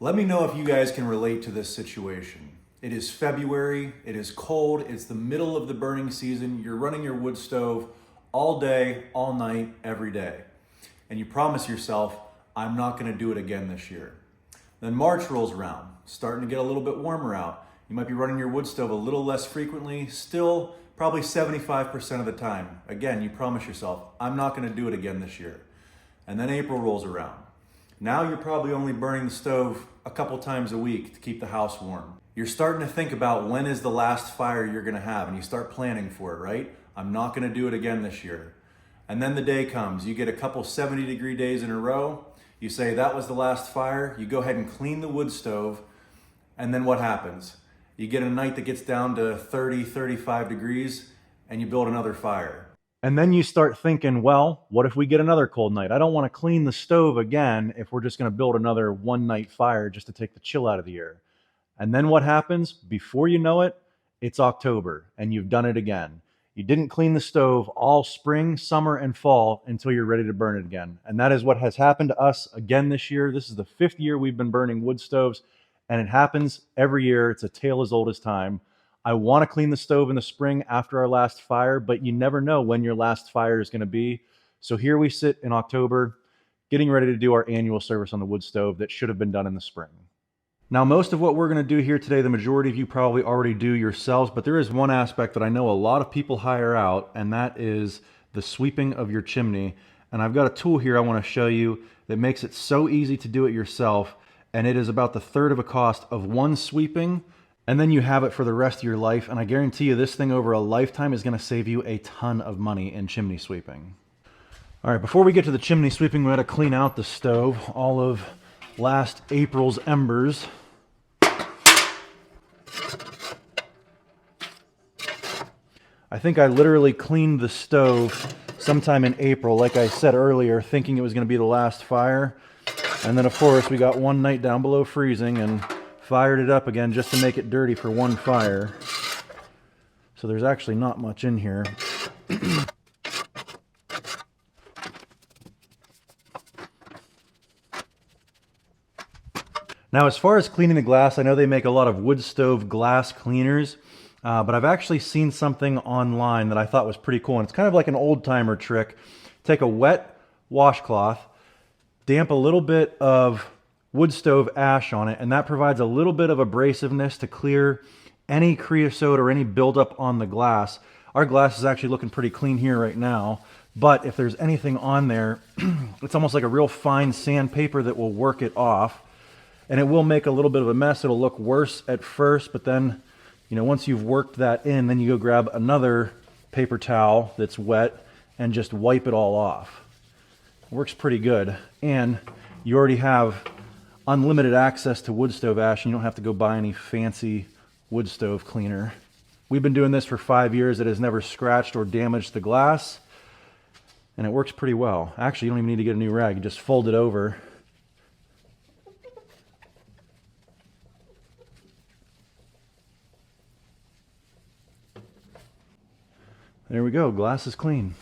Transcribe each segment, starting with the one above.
Let me know if you guys can relate to this situation. It is February, it is cold, it's the middle of the burning season, you're running your wood stove all day, all night, every day. And you promise yourself, I'm not gonna do it again this year. Then March rolls around, starting to get a little bit warmer out. You might be running your wood stove a little less frequently, still probably 75% of the time. Again, you promise yourself, I'm not gonna do it again this year. And then April rolls around. Now you're probably only burning the stove a couple times a week to keep the house warm. You're starting to think about when is the last fire you're gonna have, and you start planning for it, right? I'm not gonna do it again this year. And then the day comes, you get a couple 70-degree days in a row, you say that was the last fire, you go ahead and clean the wood stove, and then what happens? You get a night that gets down to 30, 35 degrees, and you build another fire. And then you start thinking, well, what if we get another cold night? I don't want to clean the stove again if we're just going to build another one-night fire just to take the chill out of the air. And then what happens? Before you know it, it's October and you've done it again. You didn't clean the stove all spring, summer, and fall until you're ready to burn it again. And that is what has happened to us again this year. This is the 5th year we've been burning wood stoves, and it happens every year. It's a tale as old as time. I want to clean the stove in the spring after our last fire, but you never know when your last fire is going to be. So here we sit in October, getting ready to do our annual service on the wood stove that should have been done in the spring. Now, most of what we're going to do here today, the majority of you probably already do yourselves, but there is one aspect that I know a lot of people hire out, and that is the sweeping of your chimney. And I've got a tool here I want to show you that makes it so easy to do it yourself, and it is about the third of a cost of one sweeping, and then you have it for the rest of your life. And I guarantee you this thing over a lifetime is going to save you a ton of money in chimney sweeping. All right, before we get to the chimney sweeping, we got to clean out the stove, all of last April's embers. I think I literally cleaned the stove sometime in April, like I said earlier, thinking it was going to be the last fire. And then, of course, we got one night down below freezing and fired it up again just to make it dirty for one fire. So there's actually not much in here. Now, as far as cleaning the glass, I know they make a lot of wood stove glass cleaners, but I've actually seen something online that I thought was pretty cool, and it's kind of like an old-timer trick. Take a wet washcloth, damp a little bit of wood stove ash on it, and that provides a little bit of abrasiveness to clear any creosote or any buildup on the glass. Our glass is actually looking pretty clean here right now, but if there's anything on there, it's almost like a real fine sandpaper that will work it off, and it will make a little bit of a mess. It'll look worse at first, but then, you know, once you've worked that in, then you go grab another paper towel that's wet and just wipe it all off. It works pretty good, and you already have unlimited access to wood stove ash, and you don't have to go buy any fancy wood stove cleaner. We've been doing this for 5 years. It has never scratched or damaged the glass, and it works pretty well. Actually, you don't even need to get a new rag. You just fold it over. There we go, glass is clean.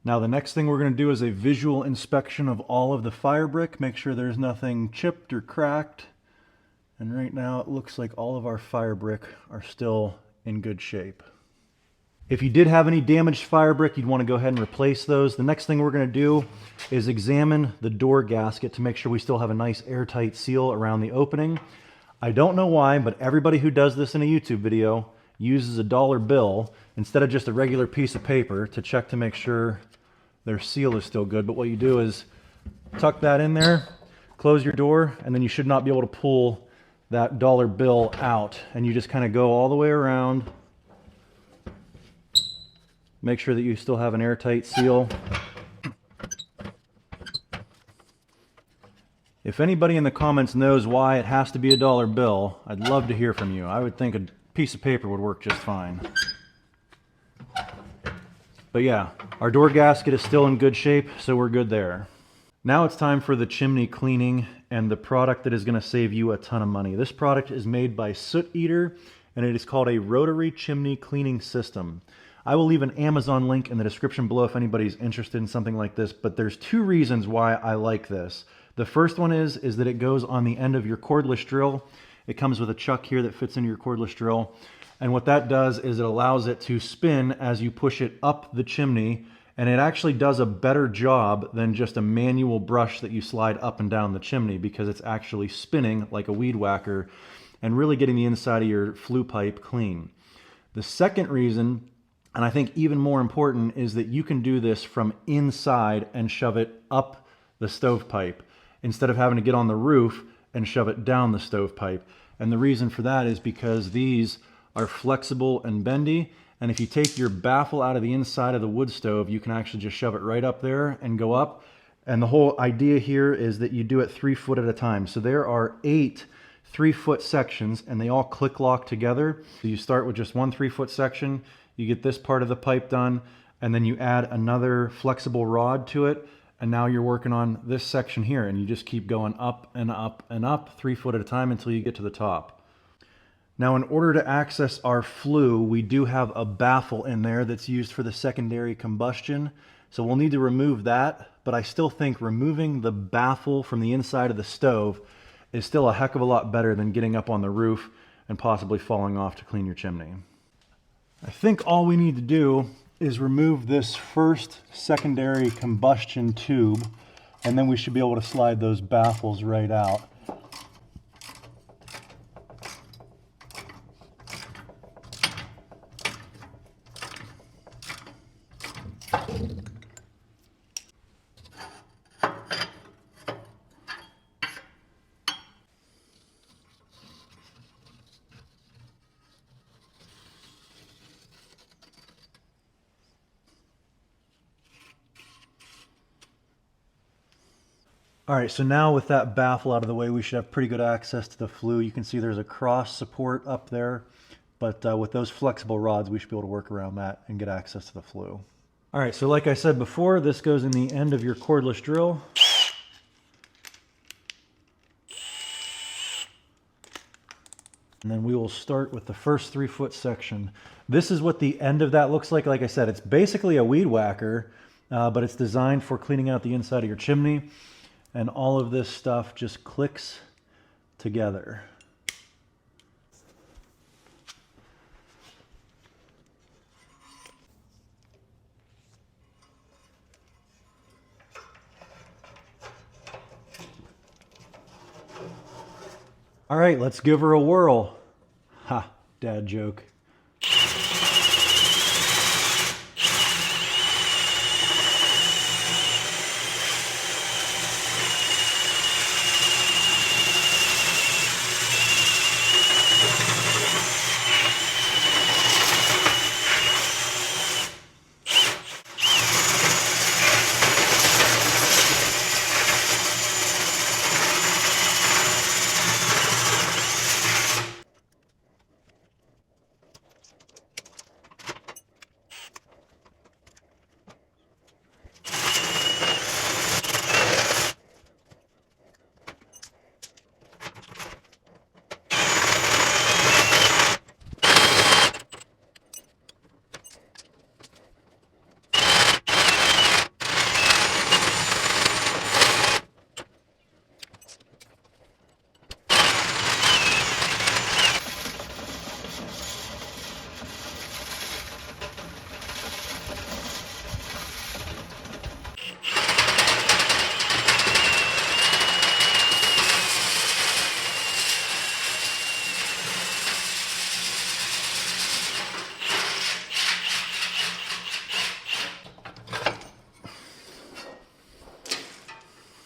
Now the next thing we're going to do is a visual inspection of all of the fire brick, make sure there's nothing chipped or cracked. And right now it looks like all of our fire brick are still in good shape. If you did have any damaged fire brick, you'd want to go ahead and replace those. The next thing we're going to do is examine the door gasket to make sure we still have a nice airtight seal around the opening. I don't know why, but everybody who does this in a YouTube video uses a dollar bill instead of just a regular piece of paper to check to make sure their seal is still good. But what you do is tuck that in there, close your door, and then you should not be able to pull that dollar bill out. And you just kind of go all the way around. Make sure that you still have an airtight seal. If anybody in the comments knows why it has to be a dollar bill, I'd love to hear from you. I would think a piece of paper would work just fine. But yeah, our door gasket is still in good shape, so we're good there. Now it's time for the chimney cleaning and the product that is going to save you a ton of money. This product is made by Soot Eater, and it is called a Rotary Chimney Cleaning System. I will leave an Amazon link in the description below if anybody's interested in something like this, but there's 2 reasons why I like this. The first one is that it goes on the end of your cordless drill. It comes with a chuck here that fits into your cordless drill. And what that does is it allows it to spin as you push it up the chimney, and it actually does a better job than just a manual brush that you slide up and down the chimney, because it's actually spinning like a weed whacker and really getting the inside of your flue pipe clean. The second reason, and I think even more important, is that you can do this from inside and shove it up the stovepipe instead of having to get on the roof and shove it down the stovepipe. And the reason for that is because these are flexible and bendy, and if you take your baffle out of the inside of the wood stove, you can actually just shove it right up there and go up. And the whole idea here is that you do it 3 foot at a time. So there are 8 3-foot sections, and they all click lock together. So you start with just one 3-foot section, you get this part of the pipe done, and then you add another flexible rod to it, and now you're working on this section here, and you just keep going up and up and up 3 foot at a time until you get to the top. Now, in order to access our flue, we do have a baffle in there that's used for the secondary combustion. So we'll need to remove that, but I still think removing the baffle from the inside of the stove is still a heck of a lot better than getting up on the roof and possibly falling off to clean your chimney. I think all we need to do is remove this first secondary combustion tube, and then we should be able to slide those baffles right out. All right, so now with that baffle out of the way, we should have pretty good access to the flue. You can see there's a cross support up there, but with those flexible rods, we should be able to work around that and get access to the flue. All right, so like I said before, this goes in the end of your cordless drill. And then we will start with the first 3-foot section. This is what the end of that looks like. Like I said, it's basically a weed whacker, but it's designed for cleaning out the inside of your chimney. And all of this stuff just clicks together. All right, let's give her a whirl. Ha, dad joke.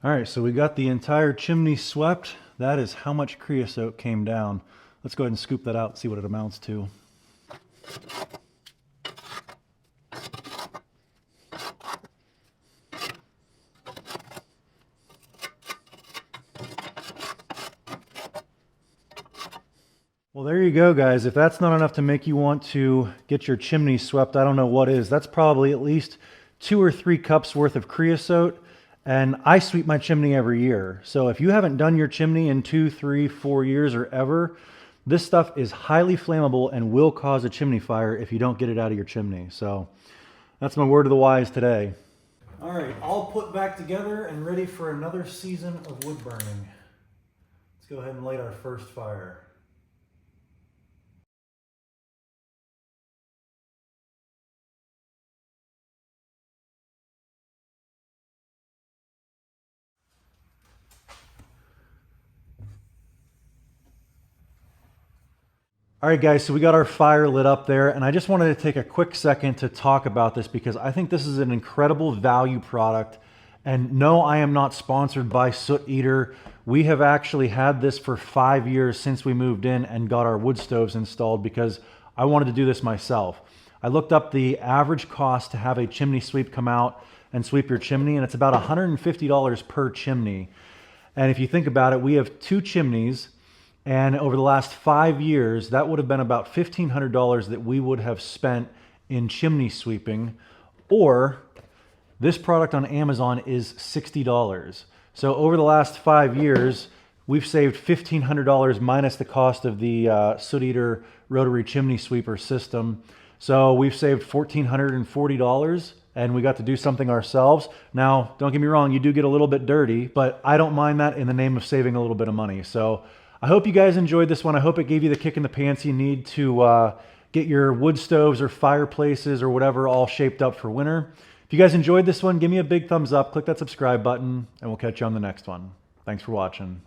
All right, so we got the entire chimney swept. That is how much creosote came down. Let's go ahead and scoop that out and see what it amounts to. Well, there you go, guys. If that's not enough to make you want to get your chimney swept, I don't know what is. That's probably at least 2 or 3 cups worth of creosote. And I sweep my chimney every year. So if you haven't done your chimney in 2, 3, 4 years or ever, this stuff is highly flammable and will cause a chimney fire if you don't get it out of your chimney. So that's my word of the wise today. All right, all put back together and ready for another season of wood burning. Let's go ahead and light our first fire. All right, guys, so we got our fire lit up there, and I just wanted to take a quick second to talk about this because I think this is an incredible value product. And no, I am not sponsored by Soot Eater. We have actually had this for 5 years since we moved in and got our wood stoves installed because I wanted to do this myself. I looked up the average cost to have a chimney sweep come out and sweep your chimney, and it's about $150 per chimney. And if you think about it, we have 2 chimneys. And over the last 5 years, that would have been about $1,500 that we would have spent in chimney sweeping. Or this product on Amazon is $60. So over the last 5 years, we've saved $1,500 minus the cost of the Soot Eater Rotary chimney sweeper system. So we've saved $1,440 and we got to do something ourselves. Now, don't get me wrong, you do get a little bit dirty, but I don't mind that in the name of saving a little bit of money. So I hope you guys enjoyed this one. I hope it gave you the kick in the pants you need to get your wood stoves or fireplaces or whatever all shaped up for winter. If you guys enjoyed this one, give me a big thumbs up, click that subscribe button, and we'll catch you on the next one. Thanks for watching.